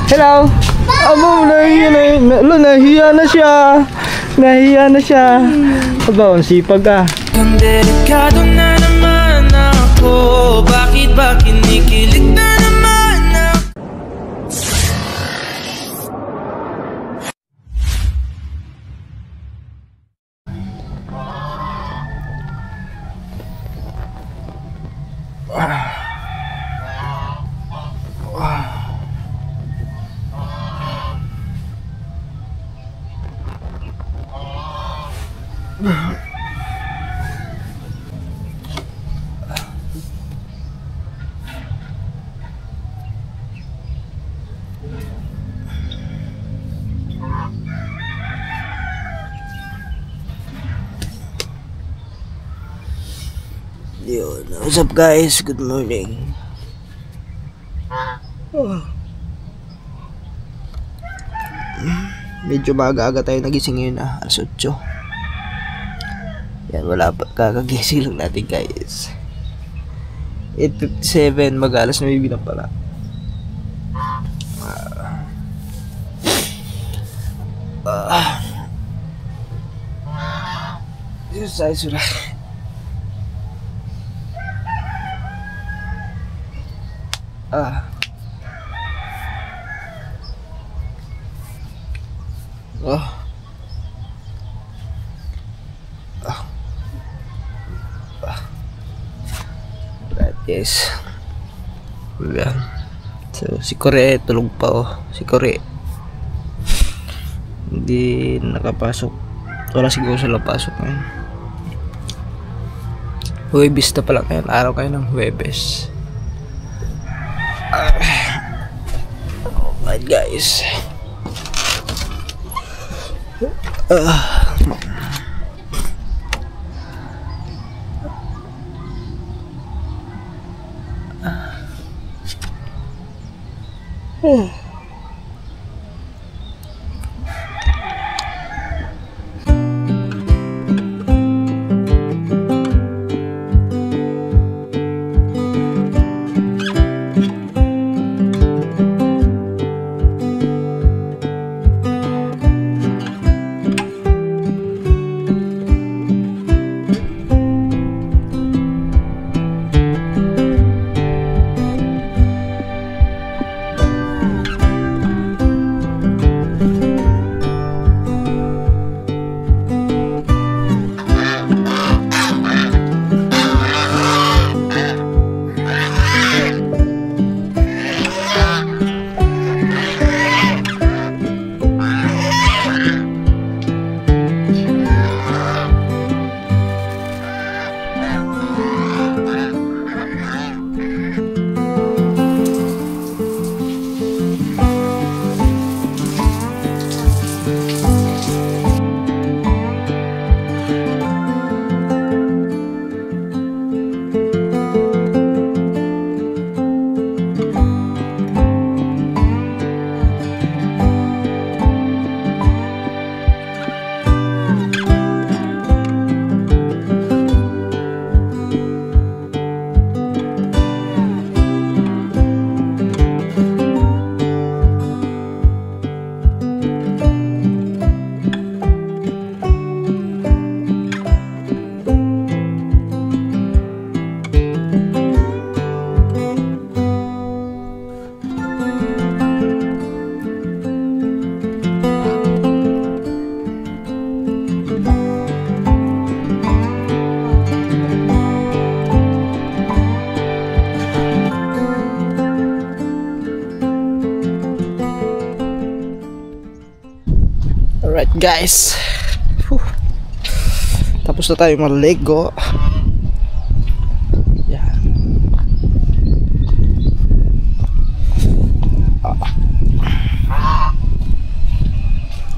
Hello. Abo, nahiya na siya. Nahiya na siya. Aba, ang sipag ah. Ang delikado na naman ako. Bakit ba kinikilig na naman ako? Yun, what's up guys? Good morning. Medyo maaga-aga tayo nagising ngayon ah, alas 8. Yan, wala pa, kakagising lang natin guys. 8:57, mag-alas 9 na pala. Diyos ay sura. Yes. Yan. So, si Kore tulog pa oh. Si Kore hindi nakapasok. Wala siguro sila pasok ngayon. Huwebes na pala ngayon. Araw kayo ng Huwebes. Oh my guys. Alright guys, tapos na tayo mag-Lego. Yan.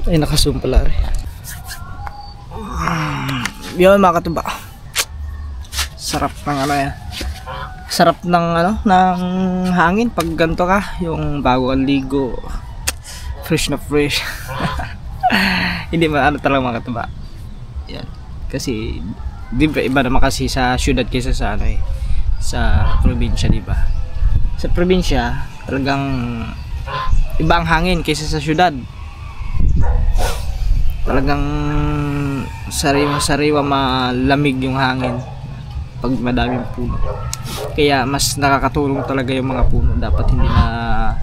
Ay, nakasum pala rin. Yun mga katuba, sarap ng ano yan. Sarap ng ano, ng hangin pag ganito ka, yung bago ang ligo, fresh na fresh. Hindi man ano talaga mga katuba. Yan. Kasi iba naman kasi sa syudad kaysa sa ano eh, sa probinsya, di ba? Sa probinsya talagang iba ang hangin kaysa sa syudad. Talagang sariwa malamig yung hangin pag madaming puno. Kaya mas nakakatulong talaga yung mga puno. Dapat hindi na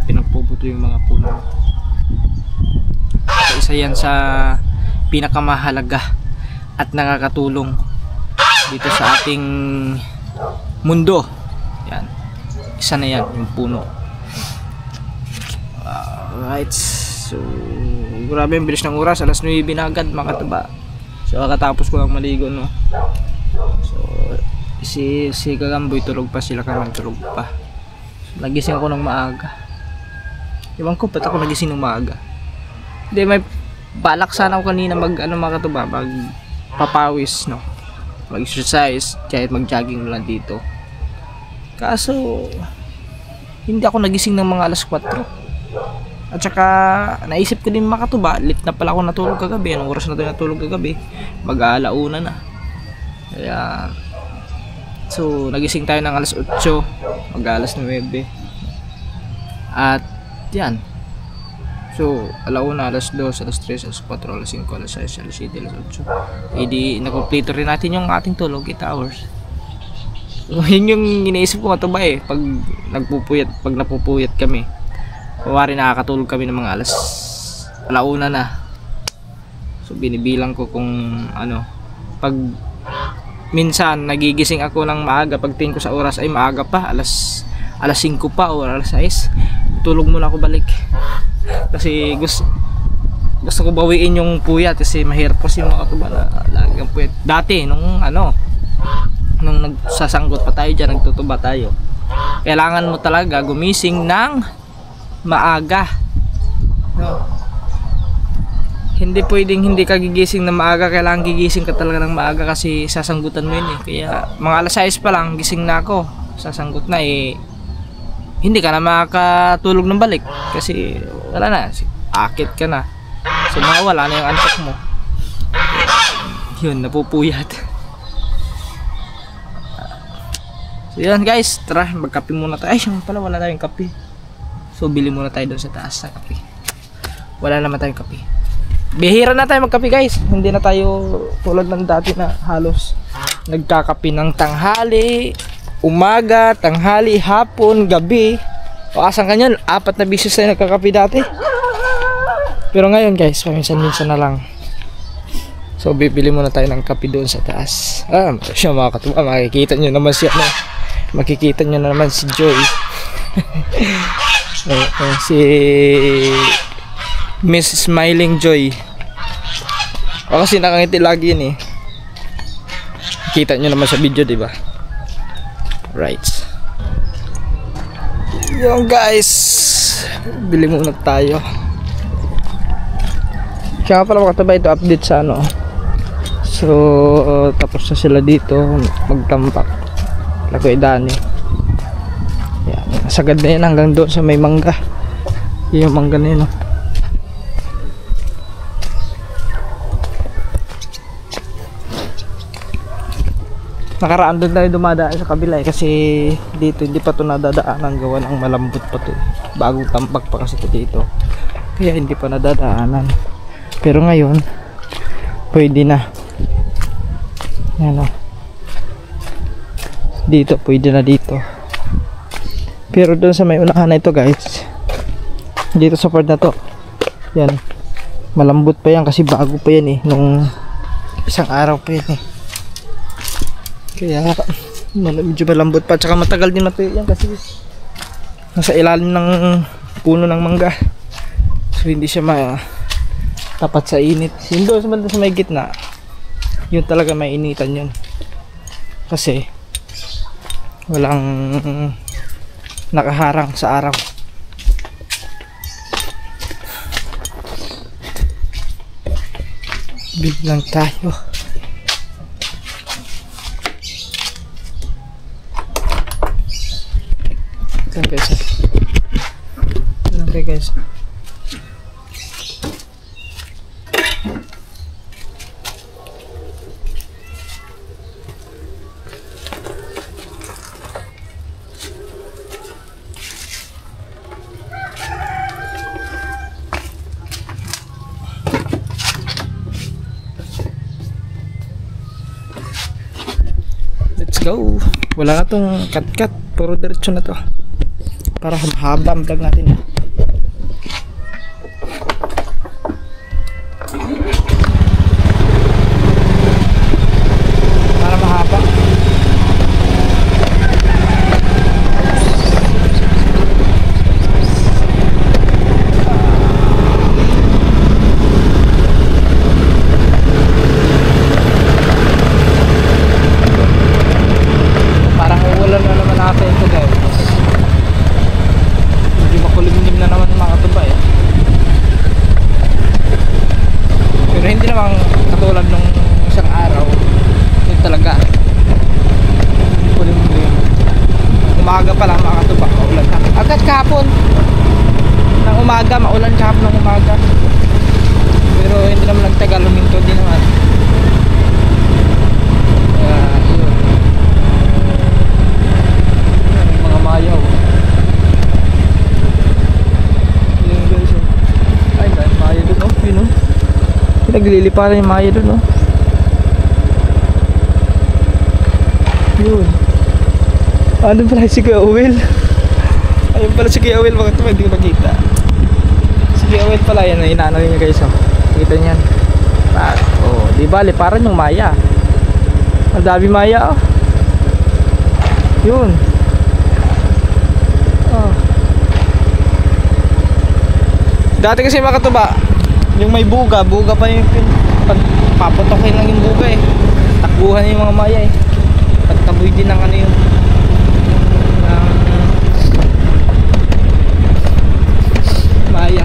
pinagpuputo yung mga puno. Isa yan sa pinakamahalaga at nakakatulong dito sa ating mundo. Yan, isa na yan, yung puno. Alright, so grabe yung bilis ng oras, alas 9 na agad mga katuba. So kakatapos ko lang maligo, no. So si Kagamboy tulog pa, sila Kaman tulog pa. So, nagising ako ng maaga. Iwan ko ba't ako nagising ng maaga. Hindi, may balak sana ako kanina mag mga katuba, mag papawis, no, mag exercise kahit mag jogging lang dito. Kaso hindi ako nagising ng mga alas 4. At saka naisip ko din mga katuba, late na pala ako natulog kagabi. Anong oras na tayo natulog kagabi? Mag-aalauna na. Kaya so nagising tayo ng alas 8, mag-alas 9. At yan. So alauna, alas 2, alas 3, alas 4, alas 5, alas 6, alas 7, alas 8. E di nakompleto rin natin yung ating tulog, 8 hours. So yun yung iniisip ko katuba eh, pag napupuyat kami. Kuwari nakakatulog kami ng mga alauna na. So binibilang ko kung ano, pag minsan nagigising ako ng maaga, pag tingin ko sa oras ay maaga pa, alas 5 pa o alas 6, tulog muna ako balik. Kasi gusto ko bawiin yung puyat kasi mahirap kasi yung mga katuba na lagi ang puyat. Dati nung nagsasanggot pa tayo dyan, nagtutuba tayo, kailangan mo talaga gumising ng maaga, no? Hindi pwedeng hindi ka gigising na maaga, kailangan gigising ka talaga ng maaga kasi sasanggutan mo yun eh. Kaya mga alas 6 pa lang gising na ako, sasanggot na eh, hindi ka na makakatulog ng balik kasi wala na, akit ka na, so mawala na yung antok mo, yun, napupuyat. So yan guys, tara magkape muna tayo. Ay siya pala, wala tayong kape. So bili muna tayo doon sa taas sa kape. Wala naman tayong kape. Bihira na tayo magkape guys. Hindi na tayo tulad ng dati na halos nagkakape ng tanghali, umaga, tanghali, hapon, gabi. O asan kanyan, 4 na bisis tayo nagkakape dati. Pero ngayon guys, paminsan-minsan na lang. So bibili muna tayo ng kape doon sa taas. Siya mga katuwa, makikita nyo naman siya, no? Makikita nyo naman si Joy. Si Miss Smiling Joy. O kasi nakangiti lagi yun eh. Kita nyo naman sa video, diba? Right. Yung guys, bili muna tayo. Kaya pala makataba ito update sa ano. So tapos na sila dito magtampak. Lagoy Dani. Yan, sagad na yan hanggang doon sa may mangga. Yung mangga na yun, no? Nakaraan doon tayo dumadaan sa kabila eh, kasi dito hindi pa ito nadadaanan, gawa ng malambot pa ito. Bagong tambak pa kasi ito dito, kaya hindi pa nadadaanan. Pero ngayon pwede na. Yan, o. Dito pwede na dito. Pero doon sa may unahan na ito guys, dito sa part na to, yan, malambot pa yan kasi bago pa yan eh, nung isang araw pa yan eh. Kaya medyo malambot pa, tsaka matagal din matuyo yan kasi nasa ilalim ng puno ng mangga, so hindi siya tapat sa init. Yun doon sa may gitna, yun talaga may initan yun kasi walang nakaharang sa araw. Biglang tayo. Okay guys. go. Wala na tong cut-cut. Puro diretso na to. Para mahaba ang vlog natin. Para mahaba. Parang uulan na naman natin ito guys. Hindi makulimlim na naman mga katuba eh. Pero hindi naman katulad nung isang araw. Yun talaga kulimlim. Umaga pa lang mga katuba, maulan na. Agad kahapon ng umaga, maulan kahapon ng umaga. Pero hindi naman nagtagal, huminto din naman. Mayaw. Yun guys, oh. Ay, may maya dun, oh. Yun, oh. Nagliliparan yung maya dun, oh. Yun. Ano pala si Kuya Will? Ayun pala si Kuya Will. Bakit hindi ko nakita? Si Kuya Will pala, yan. Inaano niya guys, oh. Nakita niyan. Oh, di bali, parang yung maya. Ang dami maya, oh. Yun. Dati kasi mga katuba, yung may buga pa yung paputokin lang yung buga eh. Takbuhan yung mga maya eh. Pagtaboy din ng ano yung maya.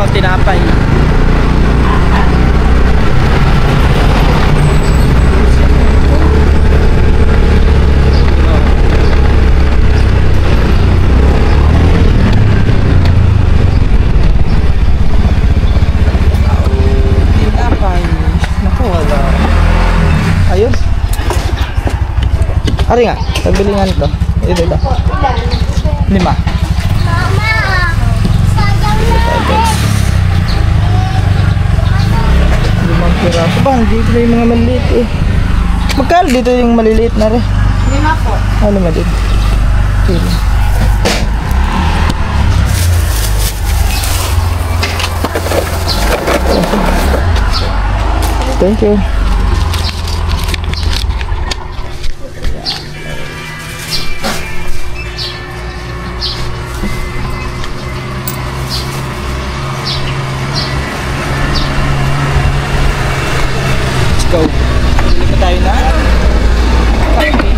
Tinapay. Tinapay. Naku, wala. Ayun. Ari nga, pagbilingan ito. Ito. 5. Piraso ba? Dito na yung mga maliliit eh. Magkano dito yung maliliit na rin? 5 po. Ano ma din? Sige. Thank you. Go. Bili pa tayo na kape.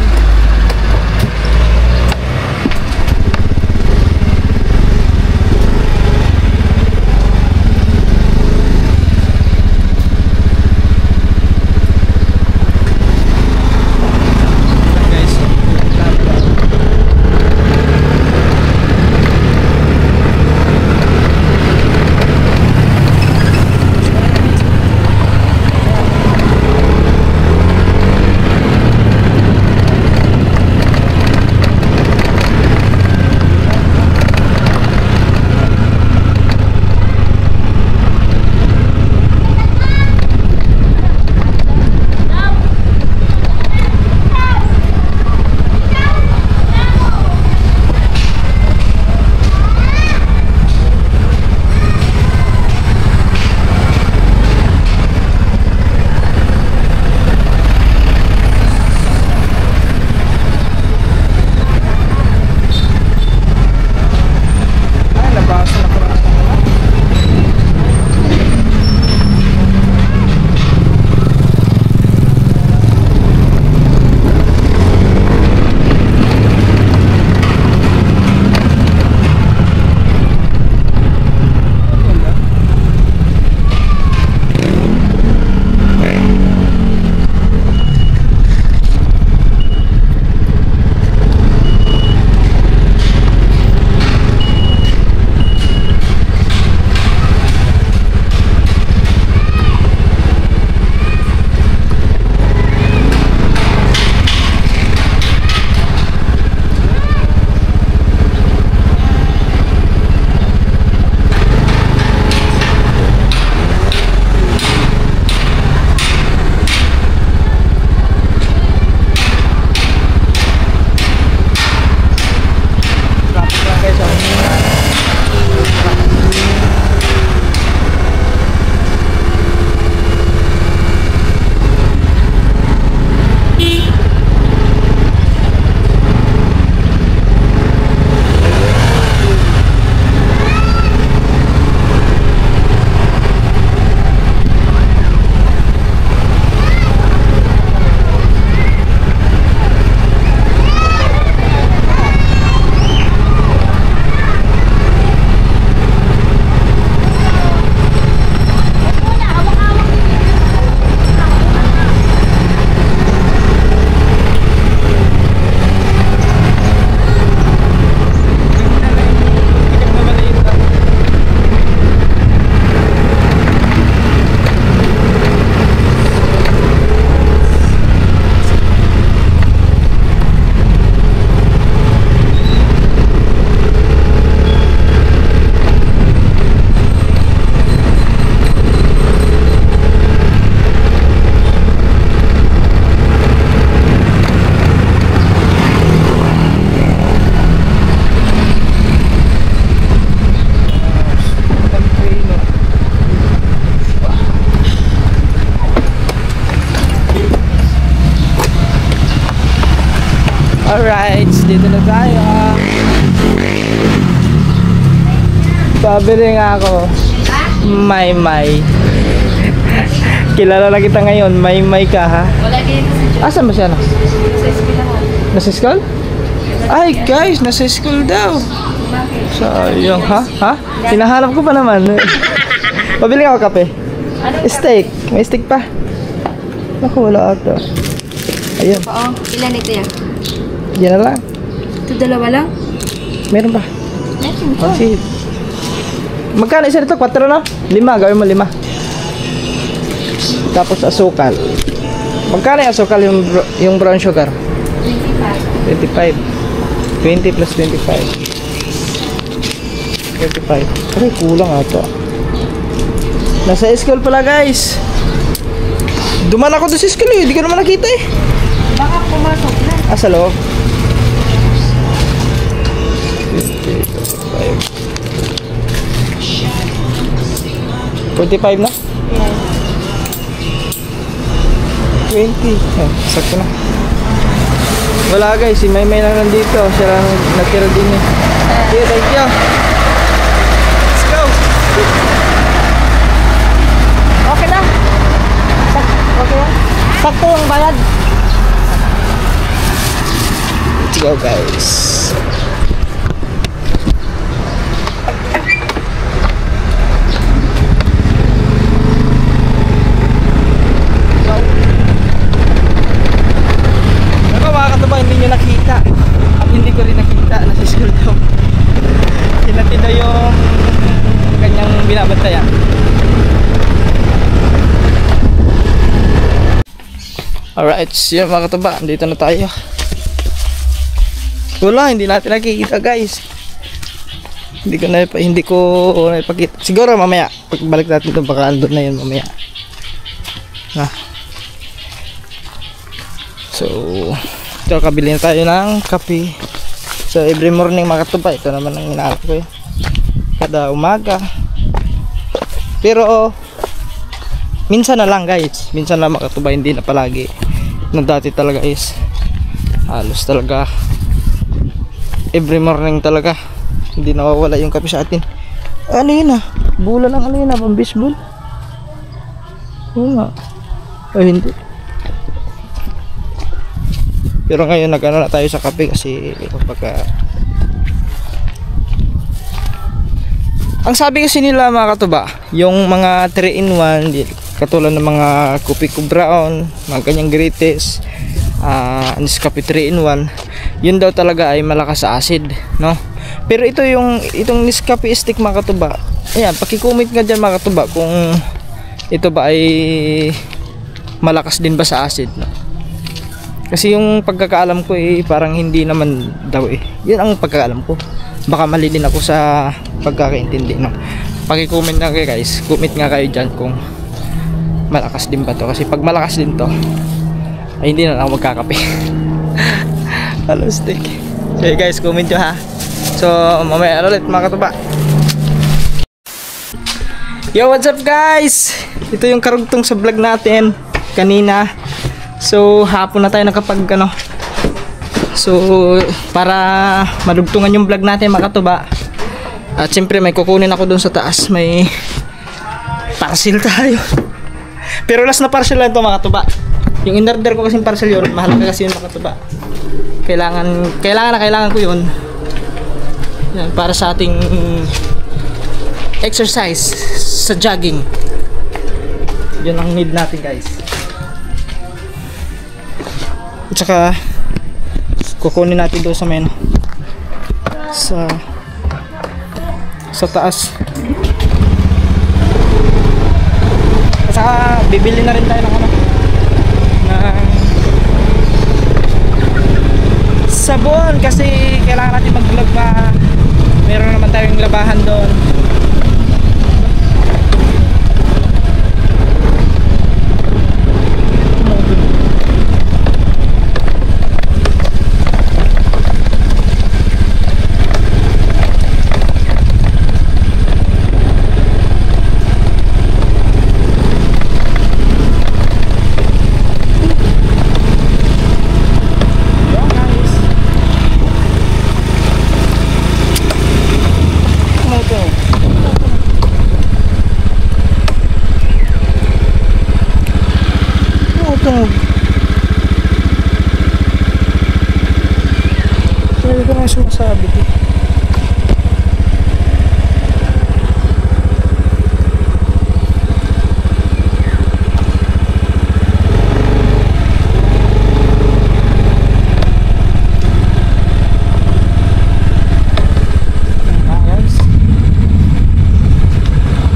Alright, dito na tayo. Pabili nga ako. May. Kilala na kita ngayon. May ka ha? Wala kayo sa Asan ba siya na? sa eskwela ko. Nasa school? Ay guys, nasa school daw. Sayang ha? Ha? Hinahanap ko pa naman. Pabili ako kape. Steak. May steak pa. Naku, wala ata. Ayun. Oo, ilan ito yan? Yan na lang. Ito dalawa lang? Meron pa. Meron Oh, sige. Magkano isa nito? 4 na? 5. Gawin mo 5. Tapos asukal. Magkano yung asukal yung brown sugar? 25. 25. 20 plus 25. 25. Ay, kulang ata. Nasa school pala guys. Duman ako doon sa school eh. Hindi ko naman nakita eh. Baka pumasok na. Sa loob. 45 na? Yes. 20. Sakto na. Wala guys, si Maymay lang nandito. Siya lang natira din eh. Okay, thank you. Let's go. Okay na? Okay na? Sakto yung bayad. Let's go guys. Hindi nyo nakita at hindi ko rin nakita na si school daw. Hinatid daw yung kanyang binabantayan. Alright, yun mga katuba, dito na tayo. Wala, hindi natin nakikita guys. Hindi ko naipakita. Siguro mamaya pagbalik natin ito baka andun na yun mamaya. So ito, kabili na tayo ng kape. So every morning mga katuba, ito naman ang inaarap ko kada umaga. Pero minsan na lang guys, minsan na mga katuba, hindi na palagi. Nung dati talaga is halos talaga every morning talaga, hindi nawawala yung kape sa atin. Ano yun ah, bula lang, ano yun ah, pang baseball. Oo nga. O hindi. Pero ngayon nag-ano na tayo sa kape kasi pagka ang sabi kasi nila mga katuba, yung mga 3-in-1 katulad ng mga Kopi Ko Brown, mga ganyang greatest, Nescafe 3-in-1, yun daw talaga ay malakas sa acid, no? Pero itong Nescafe stick mga katuba, ayan, paki-comment nga dyan mga katuba kung ito ba ay malakas din ba sa acid, no? Kasi yung pagkakaalam ko eh parang hindi naman daw eh. Yan ang pagkakaalam ko. Baka mali din ako sa pagkakaintindi, no? Paki-comment na kayo guys. Comment nga kayo dyan kung malakas din ba to. Kasi pag malakas din to ay hindi na ako magkakape. Hello stick. So guys, comment nyo ha. So mamaya ulit mga katuba. Yo, what's up guys? Ito yung karugtong sa vlog natin kanina. So hapon na tayo nakapag ano. So para madugtungan yung vlog natin mga katuba. At siyempre may kukunin ako doon sa taas. May parcel tayo. Pero last na parcel lang ito mga katuba. Yung in-order ko kasing parcel yun, mahalaga kasi yun mga katuba. Kailangan ko yun. Yan, para sa ating exercise sa jogging. Yun ang need natin guys. At saka kukunin natin doon sa mena sa taas. At saka bibili na rin tayo ng sabon kasi kailangan natin mag-vlog pa. Meron naman tayong labahan doon. sumasabit eh.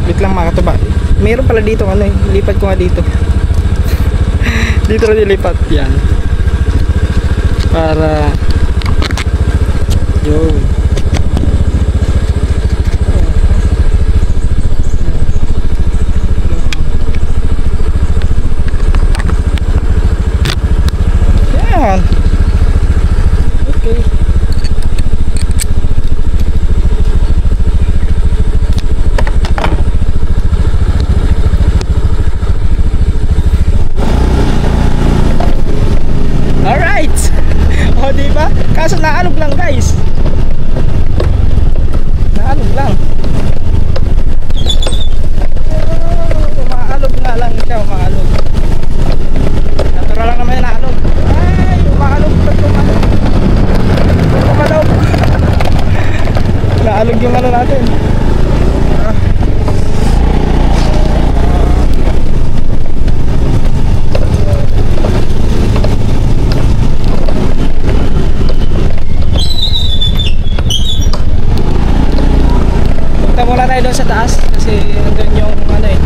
Wait lang mga katuba. Meron pala dito ano eh. Lipat ko nga dito. Dito na nilipat. Yan. Para yun. Yan. Okay. Alright! O diba? Kaso naalog lang guys. Naalog lang. Umaalog nga lang siya, umaalog. Natural lang naman yung naalog. Ay, umaalog. Umaalog. Naalog yung ano natin. Punta muna tayo doon sa taas kasi doon yung ano eh,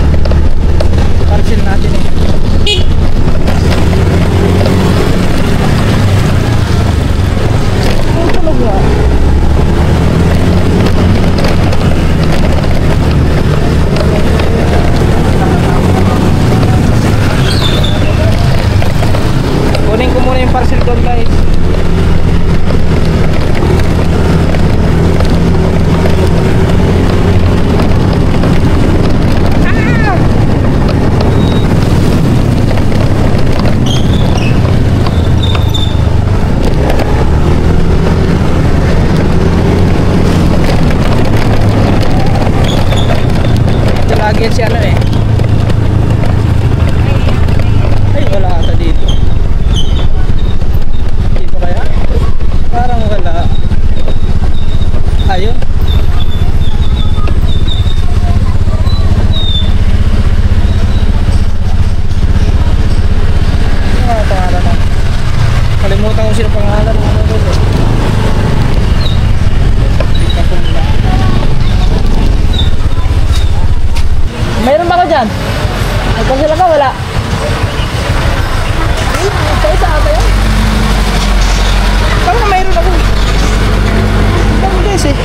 parcel natin eh. Oh, talaga. Kunin ko muna yung parcel doon guys. Lagi yan si ano eh. Ay wala ata dito. Dito kaya? Parang wala. Ayun. Ano nga pangalan mo? Kalimutan ko sino pangalan mo. Mayroon ba ako dyan? Nagpasila ka? Wala. Isa ata yun? Parang mayroon ako. Parang guys eh.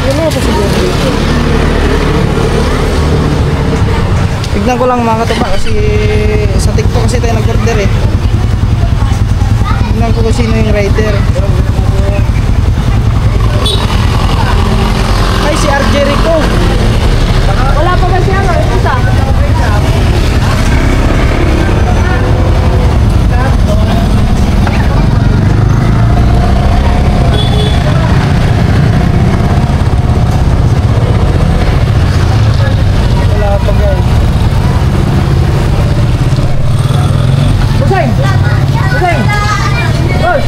Wala pa siguro dito. Tignan ko lang mga katuba kasi sa TikTok kasi tayo nag-order eh. Tignan ko kung sino yung rider. Ay, si RJ Rico. Wala pa ba siya? Isa? Wala pa guys. Busay! Busay! Boss!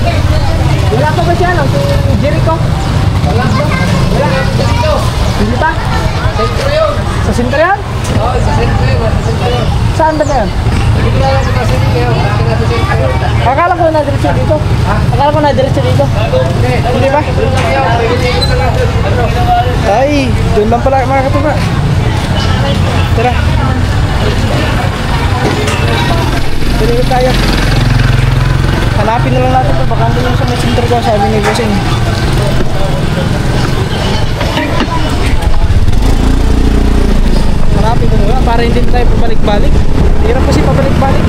Wala pa ba siya? Si Jericho? Wala pa. Wala. Hindi pa? Sa sentro yan? Oo, sa sentro yun. Saan ba yan? Hindi ko lang sa sentro yun. Akala ko na-diretso dito. Akala ko na-diretso dito. Hindi ba? Ay, doon lang pala mga katuba. Tara. Dito tayo. Hanapin na lang natin ito. Baka doon lang sa may center ko, sabi ni Bossing. Hanapin ko muna para hindi tayo pabalik-balik. Hirap kasi pabalik-balik.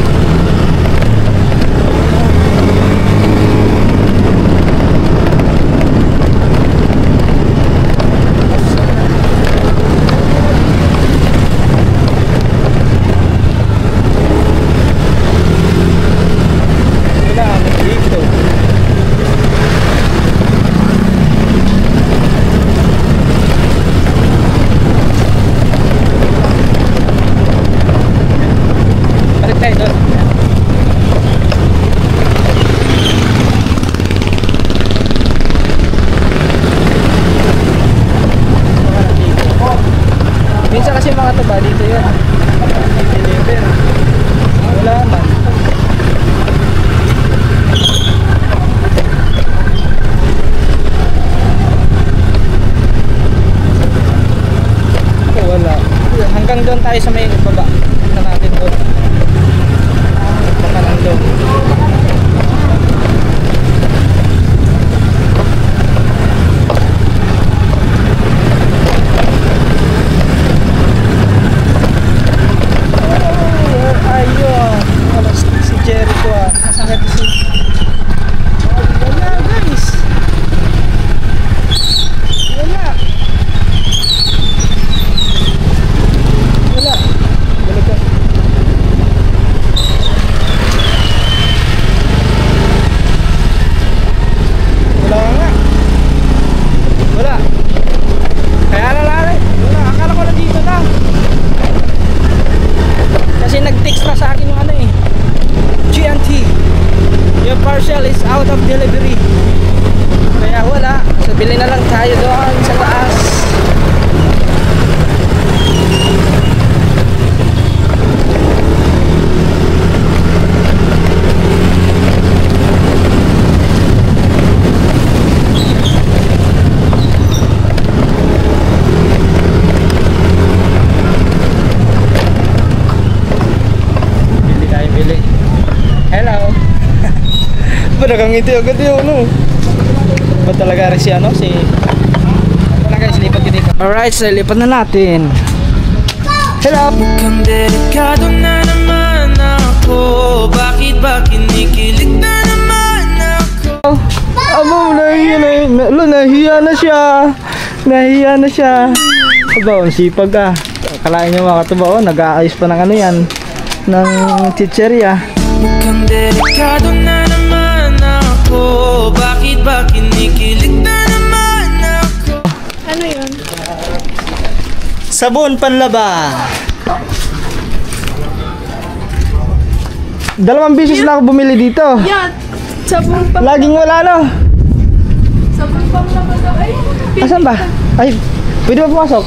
yung mga taba dito yun. Deliver. Wala man. Wala. Hanggang doon tayo sa may baba. Punta natin doon. Baka nandun. Ayun. Wala si Jericho ah. Nasakit si... Wala guys. Wala. Wala. Balik ka. Wala nga. Wala. Kaya nalalay. Wala. Akala ko na dito na. Kasi nag-text na sa akin yung ano eh. GNT. Your parcel is out of delivery. Kaya wala. So bili na lang tayo doon sa taas. Nakangiti agad yun, no? Ba talaga rin si ano? Si... Wala guys, lipat ko dito. Alright, so lipat na natin. Hello! Mukhang delikado na naman ako. Bakit ba kinikilig na naman ako? Amo, nahiya na siya. Nahiya na siya. Aba, ang sipag ah. Kalain niyo mga katuba, oh, nag-aayos pa ng ano yan. Ng chicheria. Mukhang delikado na naman ako. Bakit ba kinikilig na naman ako? Ano yun? Sabon panlaba. 2 beses na ako bumili dito. Yan! Sabon pang... Laging wala, no? Sabon pang labas. Ay! Asan ba? Ay, pwede ba pumasok?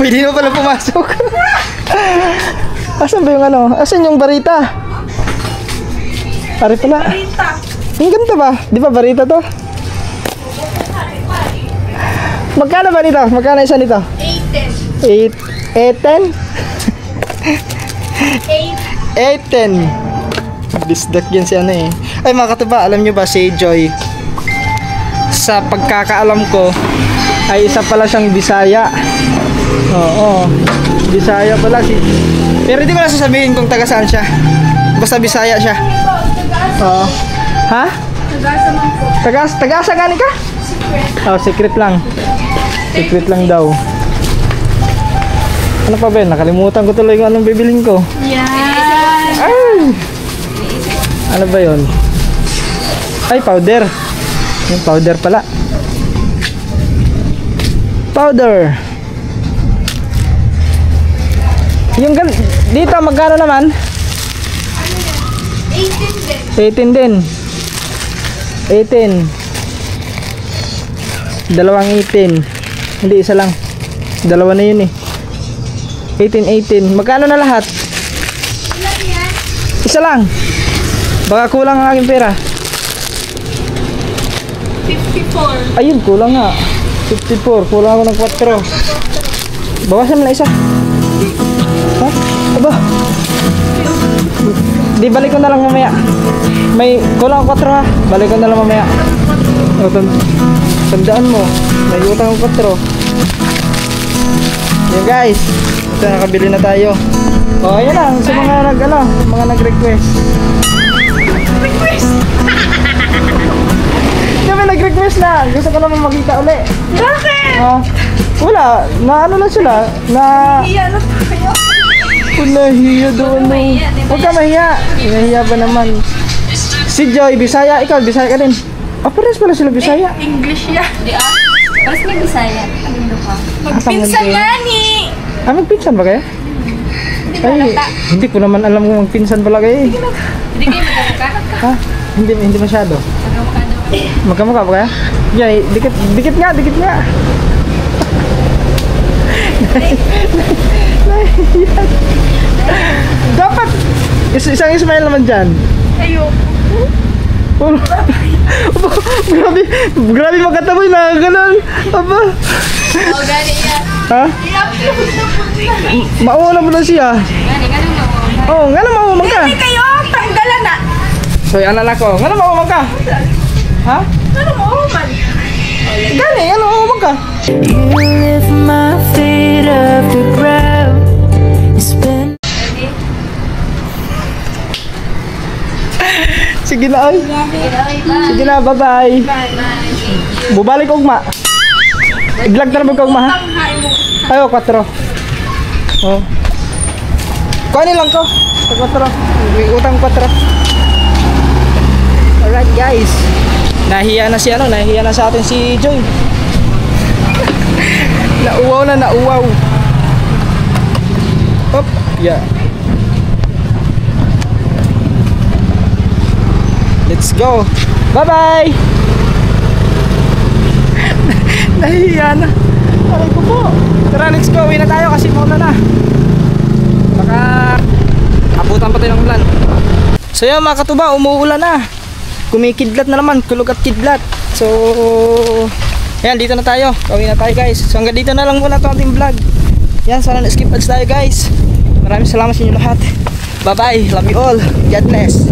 Pwede na pala pumasok. Asan ba yung ano? Asan yung barita? Pare pala. Barita! Ang ganda ba? Di ba barita to? Magkano ba nito? Magkano isa nito? 8-10. 8-10? 8. 8-10. Bisdak yan si ano eh. Ay mga katuba, alam nyo ba si Joy? Sa pagkakaalam ko, ay isa pala siyang Bisaya. Oo. Bisaya pala si... Pero di ko na sasabihin kung taga saan siya. Basta Bisaya siya. Oo. Ha? Nag-asa man po. Taga-asa gani ka? Secret. Oh, secret lang. Secret lang daw. Ano pa ba? Nakalimutan ko tuloy kung anong bibilin ko. Yan! Ay! Ano ba yun? Ay, powder. Yung powder pala. Powder. Yung dito, magkano naman? 18 din. 18 din. 18. Dalawang 18. Hindi, isa lang. Dalawa na yun eh. 18. Magkano na lahat? Ilan yan? Isa lang. Baka kulang ang aking pera. 54. Ayun, kulang nga. 54. Kulang ako ng 4. Bawasan mo na isa. Ha? Aba. Di, balik ko na lang mamaya. May kulang ako 4 ha. Balik ko na lang mamaya. O, tandaan mo. May utang ako 4. Yan guys. Ito, nakabili na tayo. O, ayan lang. Sa mga mga nag-request. Request! Kami nag-request na. Gusto ko naman makita uli. Bakit? Wala. Na ano na sila. Na... Iyan na tayo. Nahiya doon. Huwag ka mahiya. Nahiya ba naman? Si Joy, Bisaya. Ikaw, Bisaya ka din. Parehas pala sila Bisaya. English yan. Di ah. Paras may Bisaya. Ano ka? Magpinsan nga ni. Magpinsan ba kayo? Ay, hindi ko naman alam kung magpinsan pala kayo. Hindi kayo magkakakat ka. Ha? Hindi masyado. Magkamukha daw kayo. Magkamukha ba kayo? Yeah, dikit nga. Dapat isang smile naman dyan. Ayoko. Oh. grabe magkataboy na ganun. Aba. O, gani yan. Ha? Mauna mo na siya. Gani, ganun na mo. Oh, nga na maumang ka. Hindi kayo, tanggalan na. So, anak ko, nga na maumang ka. Ha? Ano mo, man? Gani, nga na maumang ka. You lift my feet off the ground. You spin. Sige na, ay. Sige na, bye-bye. Bubalik ko, ugma. I-vlog na naman ko, ugma, ha? Ayo, 4. Oh. Kuhanin lang ko. Sa 4. May utang 4. Alright, guys. Nahiya na si ano, nahiya na sa atin si Joy. Nauwaw na, nauwaw. Hop, yeah. Let's go. Bye-bye. Nahiya na. Aray ko po. Tara, let's go. Uwi na tayo kasi mauna na. Baka abutan pa tayo ng ulan. So yun mga katuba, umuulan na. Kumikidlat na naman, kulog at kidlat. So yan, dito na tayo. Uwi na tayo guys. So hanggang dito na lang muna itong ating vlog. Yan, sana na-skip ads tayo guys. Maraming salamat sa inyo lahat. Bye-bye. Love you all. God bless.